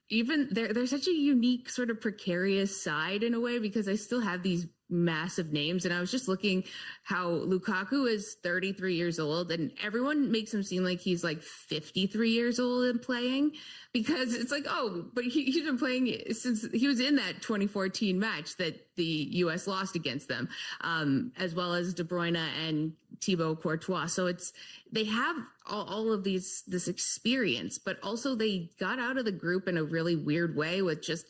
even they're such a unique sort of precarious side in a way, because they still have these massive names. And I was just looking how Lukaku is 33 years old and everyone makes him seem like he's like 53 years old and playing, because it's like, oh, but he's been playing since he was in that 2014 match that the U.S. lost against them, as well as De Bruyne and Thibaut Courtois. So they have all of this experience, but also they got out of the group in a really weird way with just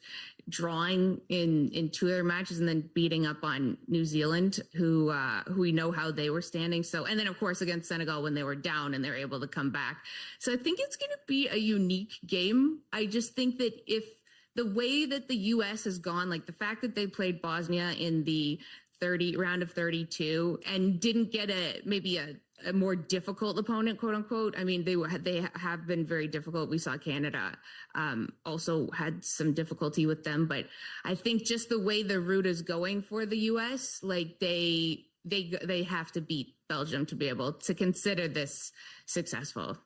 drawing in 2 other matches and then beating up on New Zealand, who we know how they were standing. So, and then of course against Senegal when they were down and they're able to come back. So I think it's going to be a unique game. I just think that if the way that the U.S. has gone, like the fact that they played Bosnia in the round of 32 and didn't get maybe a more difficult opponent, quote unquote. I mean, they have been very difficult. We saw Canada also had some difficulty with them, but I think just the way the route is going for the U.S., like they have to beat Belgium to be able to consider this successful.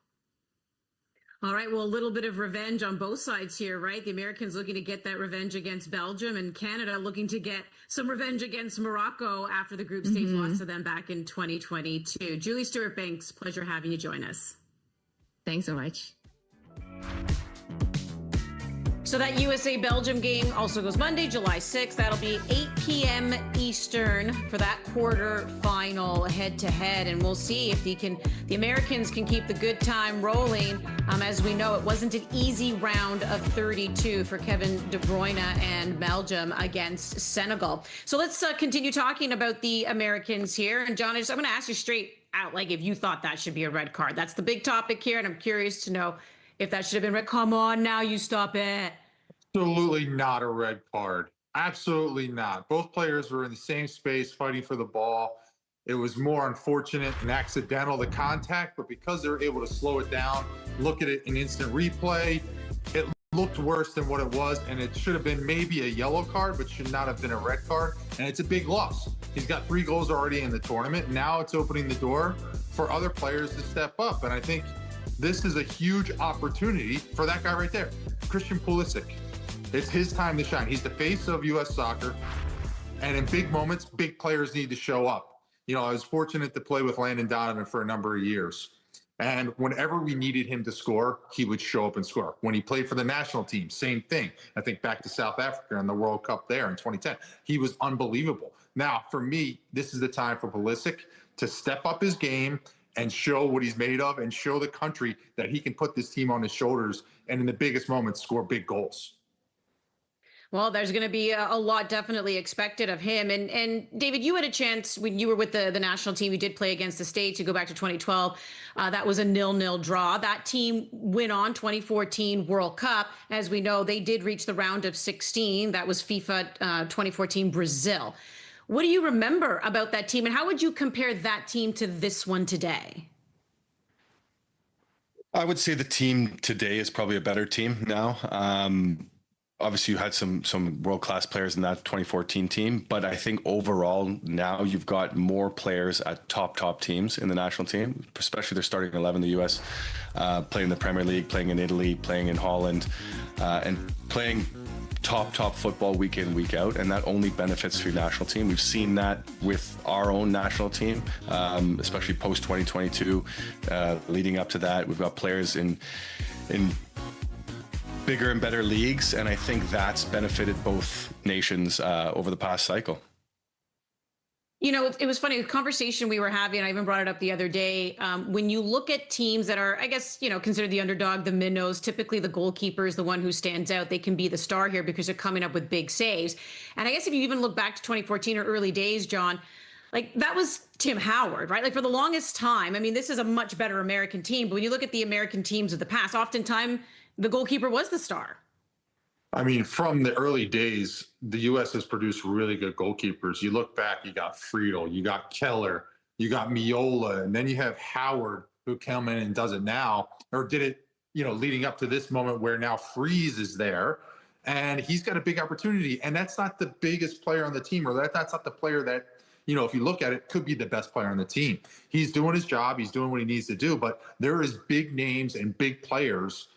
All right, well, a little bit of revenge on both sides here, right? The Americans looking to get that revenge against Belgium, and Canada looking to get some revenge against Morocco after the group stage loss to them back in 2022. Julie Stewart-Banks, pleasure having you join us. Thanks so much. So that USA-Belgium game also goes Monday, July 6th. That'll be 8 p.m. Eastern for that quarter-final head-to-head, and we'll see if the Americans can keep the good time rolling. As we know, it wasn't an easy round of 32 for Kevin De Bruyne and Belgium against Senegal. So let's continue talking about the Americans here. And John, I'm going to ask you straight out, like, if you thought that should be a red card. That's the big topic here, and I'm curious to know if that should have been red. Come on, now you stop it. Absolutely not a red card. Absolutely not. Both players were in the same space fighting for the ball. It was more unfortunate and accidental, the contact, but because they were able to slow it down, look at it in instant replay, it looked worse than what it was, and it should have been maybe a yellow card, but should not have been a red card, and it's a big loss. He's got 3 goals already in the tournament. Now it's opening the door for other players to step up, and I think this is a huge opportunity for that guy right there, Christian Pulisic. It's his time to shine. He's the face of U.S. soccer, and in big moments, big players need to show up. You know, I was fortunate to play with Landon Donovan for a number of years, and whenever we needed him to score, he would show up and score. When he played for the national team, same thing. I think back to South Africa in the World Cup there in 2010. He was unbelievable. Now, for me, this is the time for Pulisic to step up his game and show what he's made of and show the country that he can put this team on his shoulders and in the biggest moments score big goals. Well, there's going to be a lot definitely expected of him. And David, you had a chance when you were with the national team. You did play against the States. You go back to 2012. That was a 0-0 draw. That team went on 2014 World Cup. As we know, they did reach the round of 16. That was FIFA 2014 Brazil. What do you remember about that team, and how would you compare that team to this one today? I would say the team today is probably a better team now. Obviously, you had some world-class players in that 2014 team, but I think overall now you've got more players at top teams in the national team, especially their starting 11 in the U.S., playing in the Premier League, playing in Italy, playing in Holland, and playing top football week in, week out, and that only benefits your national team. We've seen that with our own national team, especially post-2022. Leading up to that, we've got players in bigger and better leagues, and I think that's benefited both nations over the past cycle. You know, it was funny, the conversation we were having, I even brought it up the other day. When you look at teams that are, I guess, you know, considered the underdog, the minnows, typically the goalkeeper is the one who stands out. They can be the star here because they're coming up with big saves. And I guess if you even look back to 2014 or early days, John, like that was Tim Howard, right? Like for the longest time, I mean, this is a much better American team, but when you look at the American teams of the past, oftentimes the goalkeeper was the star. I mean, from the early days, the U.S. has produced really good goalkeepers. You look back, you got Friedel, you got Keller, you got Miola, and then you have Howard, who came in and does it now, or did it, you know, leading up to this moment where now Freeze is there, and he's got a big opportunity. And that's not the biggest player on the team, or that's not the player that, you know, if you look at it, could be the best player on the team. He's doing his job. He's doing what he needs to do. But there is big names and big players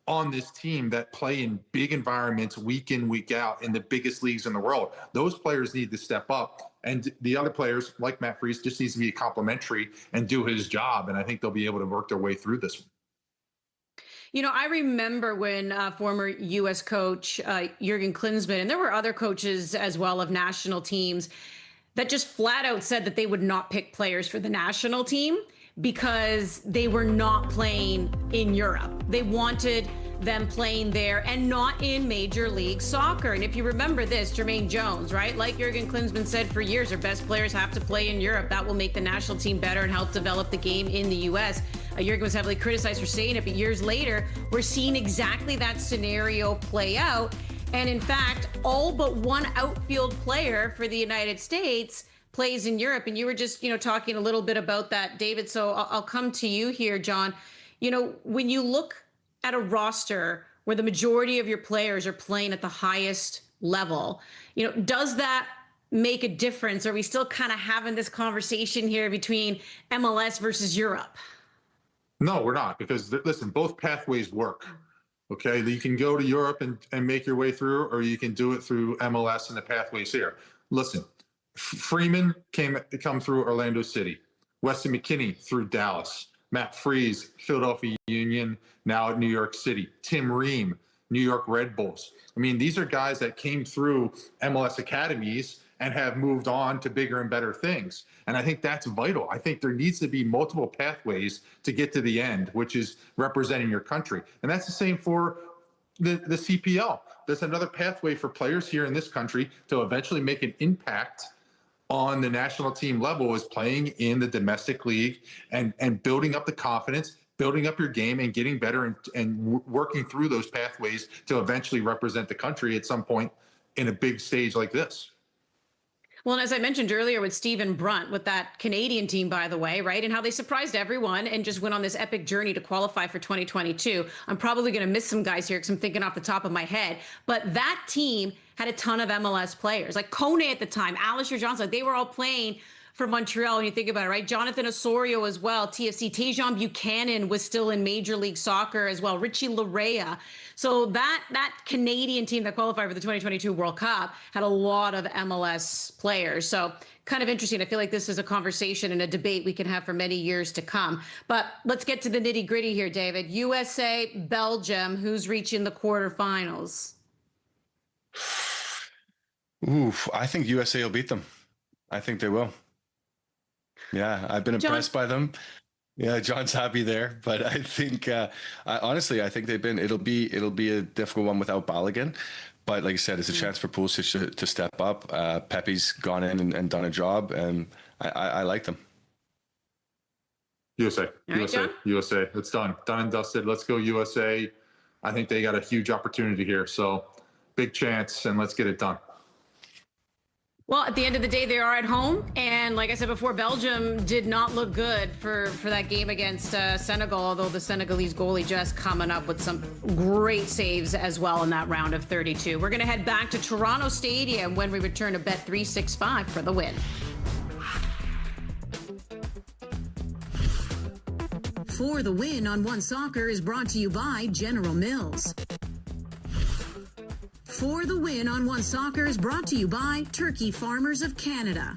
on this team that play in big environments week in, week out in the biggest leagues in the world. Those players need to step up. And the other players, like Matt Freese, just needs to be complimentary and do his job. And I think they'll be able to work their way through this one. You know, I remember when former U.S. coach Jurgen Klinsmann, and there were other coaches as well of national teams, that just flat out said that they would not pick players for the national team because they were not playing in Europe. They wanted them playing there and not in Major League Soccer. And if you remember this, Jermaine Jones, right? Like Jurgen Klinsmann said for years, our best players have to play in Europe. That will make the national team better and help develop the game in the U.S. Jurgen was heavily criticized for saying it, but years later, we're seeing exactly that scenario play out. And in fact, all but one outfield player for the United States plays in Europe. And you were just, talking a little bit about that, David. So I'll come to you here, John. When you look at a roster where the majority of your players are playing at the highest level, does that make a difference? Are we still kind of having this conversation here between MLS versus Europe? No, we're not, because listen, both pathways work. Okay, you can go to Europe and make your way through, or you can do it through MLS and the pathways here. Listen, Freeman come through Orlando City, Weston McKennie through Dallas, Matt Freese, Philadelphia Union, now at New York City, Tim Ream, New York Red Bulls. I mean, these are guys that came through MLS academies and have moved on to bigger and better things. And I think that's vital. I think there needs to be multiple pathways to get to the end, which is representing your country. And that's the same for the CPL. There's another pathway for players here in this country to eventually make an impact on the national team level, is playing in the domestic league and building up the confidence, building up your game and getting better and working through those pathways to eventually represent the country at some point in a big stage like this. Well, and as I mentioned earlier with Stephen Brunt, with that Canadian team, by the way, right, and how they surprised everyone and just went on this epic journey to qualify for 2022. I'm probably going to miss some guys here because I'm thinking off the top of my head. But that team had a ton of MLS players, like Kone at the time, Alistair Johnson. They were all playing for Montreal, when you think about it, right? Jonathan Osorio as well, TFC. Tejan Buchanan was still in Major League Soccer as well. Richie Larea. So that Canadian team that qualified for the 2022 World Cup had a lot of MLS players. So kind of interesting. I feel like this is a conversation and a debate we can have for many years to come. But let's get to the nitty gritty here, David. USA, Belgium, who's reaching the quarterfinals? Oof, I think USA will beat them. I think they will. Yeah, I've been impressed by them. Yeah, John's happy there, but I think honestly, I think it'll be a difficult one without Balogun. But like I said, it's a chance for Pulisic to step up. Pepe's gone in and done a job, and I like them. USA, right, USA, John? USA. It's done and dusted. Let's go USA. I think they got a huge opportunity here, so big chance, and let's get it done. Well, at the end of the day, they are at home. And like I said before, Belgium did not look good for that game against Senegal, although the Senegalese goalie just coming up with some great saves as well in that round of 32. We're going to head back to Toronto Stadium when we return to Bet365 for the win. For the Win on One Soccer is brought to you by General Mills. For the Win on One Soccer is brought to you by Turkey Farmers of Canada.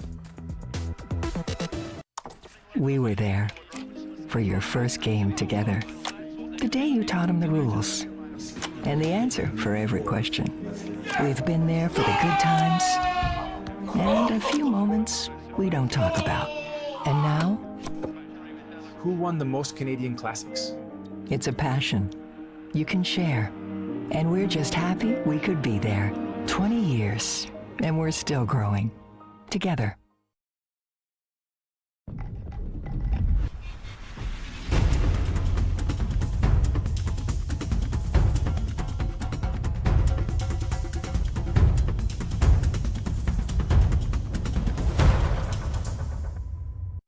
We were there for your first game together. The day you taught him the rules and the answer for every question. We've been there for the good times and a few moments we don't talk about. And now, Who won the most Canadian Classics? it's a passion you can share. And we're just happy we could be there. 20 years, and we're still growing. Together.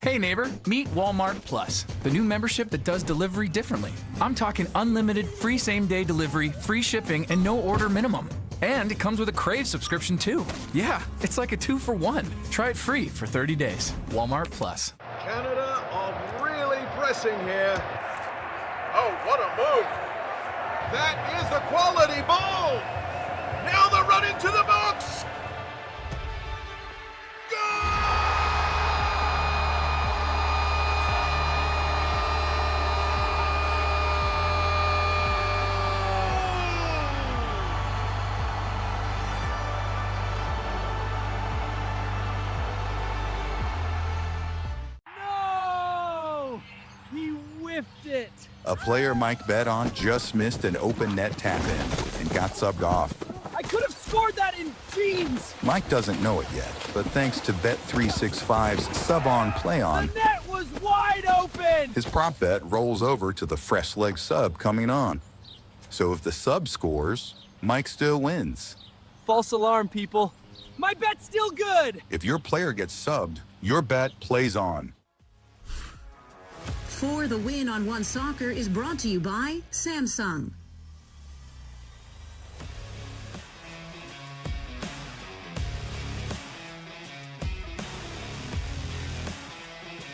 Hey neighbor, meet Walmart Plus, the new membership that does delivery differently. I'm talking unlimited free same-day delivery, free shipping, and no order minimum. And it comes with a Crave subscription too. Yeah, it's like a 2-for-1. Try it free for 30 days. Walmart Plus. Canada are really pressing here. Oh, what a move. That is a quality ball. Now the run into the box. A player Mike bet on just missed an open net tap-in and got subbed off. I could have scored that in jeans! Mike doesn't know it yet, but thanks to Bet365's sub-on play-on, The net was wide open! his prop bet rolls over to the fresh leg sub coming on. So if the sub scores, Mike still wins. False alarm, people. My bet's still good! If your player gets subbed, your bet plays on. For the Win on One Soccer is brought to you by Samsung.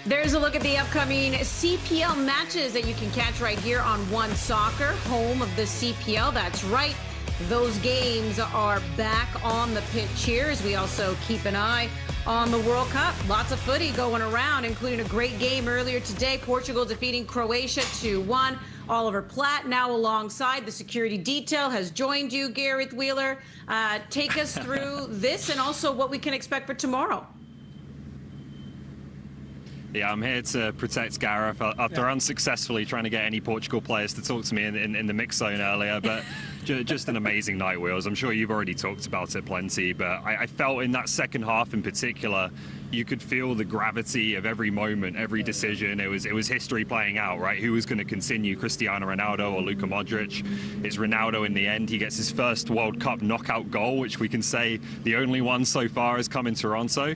There's a look at the upcoming CPL matches that you can catch right here on One Soccer, home of the CPL. That's right. Those games are back on the pitch here as we also keep an eye on the World Cup. Lots of footy going around, including a great game earlier today. Portugal defeating Croatia 2-1. Oliver Platt now alongside the security detail has joined you, Gareth Wheeler. Take us through this and also what we can expect for tomorrow. Yeah, I'm here to protect Gareth after unsuccessfully trying to get any Portugal players to talk to me in the mix zone earlier. But just an amazing night, Wheels. I'm sure you've already talked about it plenty, but I felt in that second half in particular, you could feel the gravity of every moment, every decision. It was history playing out, right? Who was going to continue, Cristiano Ronaldo or Luka Modric? It's Ronaldo in the end. He gets his first World Cup knockout goal, which we can say the only one so far has come in Toronto.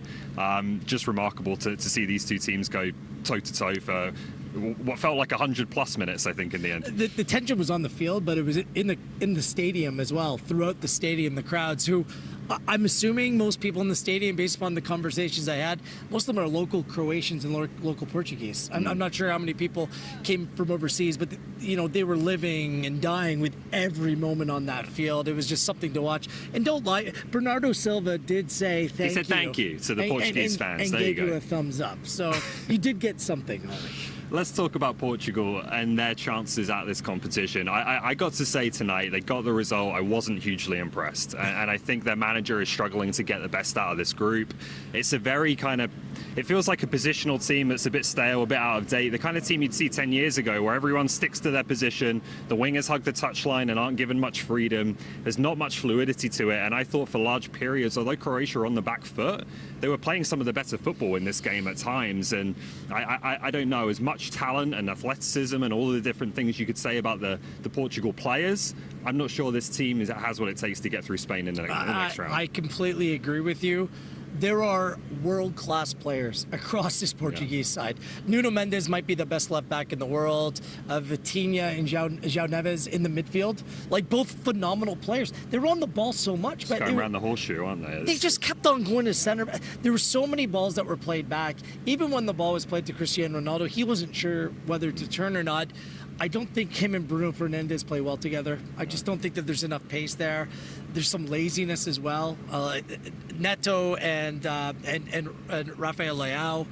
Just remarkable to see these two teams go toe-to-toe for what felt like 100+ minutes, I think, in the end. The tension was on the field, but it was in the stadium as well. Throughout the stadium, the crowds, who I'm assuming most people in the stadium, based upon the conversations I had, most of them are local Croatians and local Portuguese. I'm not sure how many people came from overseas, but they were living and dying with every moment on that field. It was just something to watch. And don't lie, Bernardo Silva did say thank you. He said thank you to the Portuguese fans. And there gave you go. you a thumbs up. So you did get something on it. Let's talk about Portugal and their chances at this competition. I got to say tonight, they got the result. I wasn't hugely impressed. And I think their manager is struggling to get the best out of this group. It's a very it feels like a positional team that's a bit stale, a bit out of date. The kind of team you'd see 10 years ago where everyone sticks to their position, the wingers hug the touchline and aren't given much freedom. There's not much fluidity to it. And I thought for large periods, although Croatia are on the back foot, they were playing some of the better football in this game at times. And I don't know, as much talent and athleticism and all the different things you could say about the Portugal players, I'm not sure this team has what it takes to get through Spain in the next round. I completely agree with you. There are world-class players across this Portuguese side. Nuno Mendes might be the best left back in the world. Vitinha and João Neves in the midfield, both phenomenal players. They were on the ball so much, but going around the horseshoe, aren't they? They just kept on going to center. There were so many balls that were played back. Even when the ball was played to Cristiano Ronaldo, he wasn't sure whether to turn or not. I don't think him and Bruno Fernandes play well together. I just don't think that there's enough pace there. There's some laziness as well. Neto and Rafael Leao,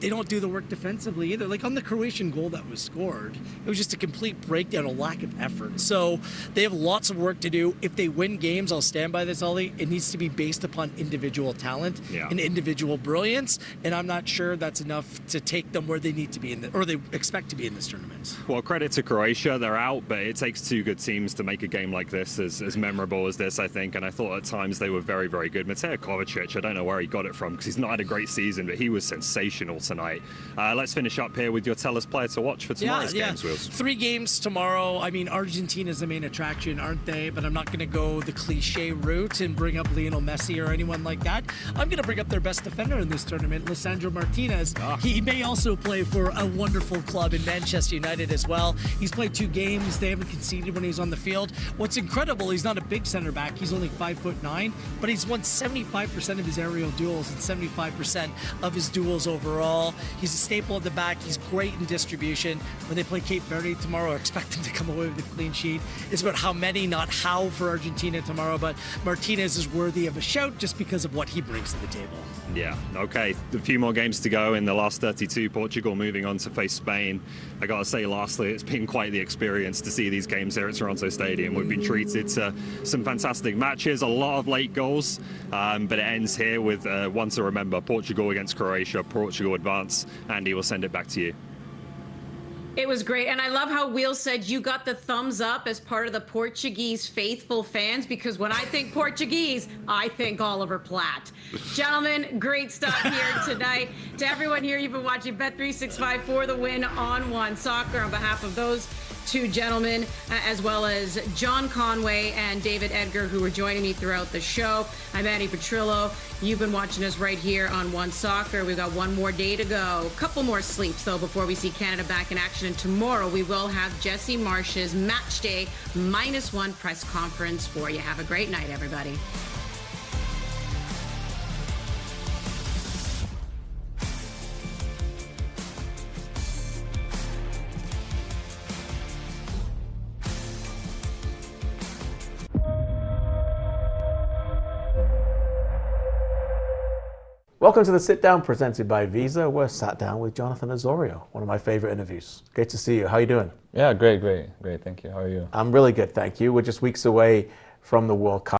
they don't do the work defensively either. On the Croatian goal that was scored, it was just a complete breakdown, a lack of effort. So they have lots of work to do. If they win games, I'll stand by this, Ollie, it needs to be based upon individual talent and individual brilliance. And I'm not sure that's enough to take them where they need to be or they expect to be in this tournament. Well, credit to Croatia, they're out, but it takes two good teams to make a game like this as memorable as this, I think. And I thought at times they were very, very good. Mateo Kovacic, I don't know where he got it from because he's not had a great season, but he was sensational tonight. Let's finish up here with your tell-us player to watch for tomorrow's games, Wheels. 3 games tomorrow. I mean, Argentina's the main attraction, aren't they? But I'm not going to go the cliche route and bring up Lionel Messi or anyone like that. I'm going to bring up their best defender in this tournament, Lisandro Martinez. He may also play for a wonderful club in Manchester United as well. He's played 2 games. They haven't conceded when he's on the field. What's incredible, he's not a big center back. He's only 5'9", but he's won 75% of his aerial duels and 75% of his duels overall. He's a staple at the back. He's great in distribution. When they play Cape Verde tomorrow, I expect him to come away with a clean sheet. It's about how many, not how, for Argentina tomorrow, but Martinez is worthy of a shout just because of what he brings to the table. Yeah, okay. A few more games to go in the last 32. Portugal moving on to face Spain. I got to say, lastly, it's been quite the experience to see these games here at Toronto Stadium. We've been treated to some fantastic matches, a lot of late goals, but it ends here with one to remember: Portugal against Croatia. Portugal advance. Andy, we'll send it back to you. It was great. And I love how Will said you got the thumbs up as part of the Portuguese faithful fans, because when I think Portuguese, I think Oliver Platt. Gentlemen, great stuff here tonight. To everyone here, you've been watching Bet365 for the win on One Soccer. On behalf of those two gentlemen, as well as John Conway and David Edgar, who were joining me throughout the show. I'm Annie Petrillo. You've been watching us right here on One Soccer. We've got one more day to go. A couple more sleeps, though, before we see Canada back in action. And tomorrow we will have Jesse Marsh's Match Day -1 press conference for you. Have a great night, everybody. Welcome to the Sit Down presented by Visa. We're sat down with Jonathan Osorio, one of my favorite interviews. Great to see you. How are you doing? Yeah, great. Thank you. How are you? I'm really good, thank you. We're just weeks away from the World Cup.